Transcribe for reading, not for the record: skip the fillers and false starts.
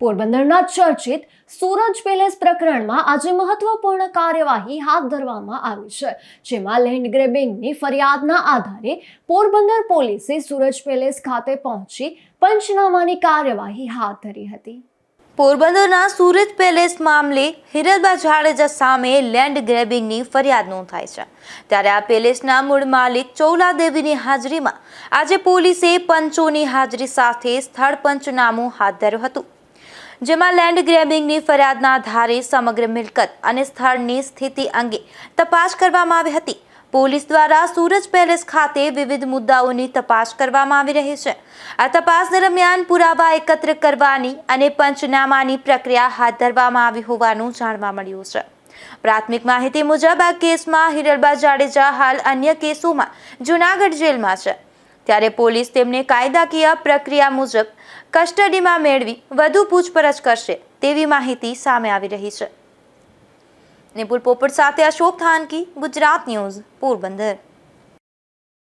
પોરબંદરના ચર્ચિત સૂરજ પેલેસ પ્રકરણમાં આજે મહત્વપૂર્ણ કાર્યવાહી હાથ ધરવામાં આવી છે, જેમાં લેન્ડ ગ્રેબિંગની ફરિયાદના આધારે પોરબંદર પોલીસે સૂરજ પેલેસ ખાતે પહોંચી પંચનામાની કાર્યવાહી હાથ ધરી હતી। પોરબંદરના સુરજ પેલેસ મામલે હિરલબા જાડેજા સામે લેન્ડ ગ્રેબિંગની ફરિયાદ નોંધાઈ છે, ત્યારે આ પેલેસના મૂળ માલિક ચૌલાદેવીની હાજરીમાં આજે પોલીસે પંચોની હાજરી સાથે સ્થળ પંચનામું હાથ ધર્યું હતું, જેમાં લેન્ડ ગ્રેબિંગની ફરિયાદના આધારે સમગ્ર મિલકત અને સ્થળની સ્થિતિ અંગે તપાસ કરવામાં આવી હતી। પોલીસ દ્વારા સૂરજ પેલેસ ખાતે વિવિધ મુદ્દાઓની તપાસ કરવામાં આવી રહી છે। આ તપાસ દરમિયાન પુરાવા એકત્ર કરવાની અને પંચનામાની પ્રક્રિયા હાથ ધરવામાં આવી હોવાનું જાણવા મળ્યું છે। પ્રાથમિક માહિતી મુજબ આ કેસમાં હિરલબા જાડેજા હાલ અન્ય કેસોમાં જૂનાગઢ જેલમાં છે, ત્યારે પોલીસ તેમને કાયદાકીય પ્રક્રિયા મુજબ કસ્ટડીમાં મેળવી વધુ પૂછપરછ કરશે તેવી માહિતી સામે આવી રહી છે। નિપુલ પોપટ સાથે અશોક થાનકી, ગુજરાત ન્યૂઝ, પોરબંદર।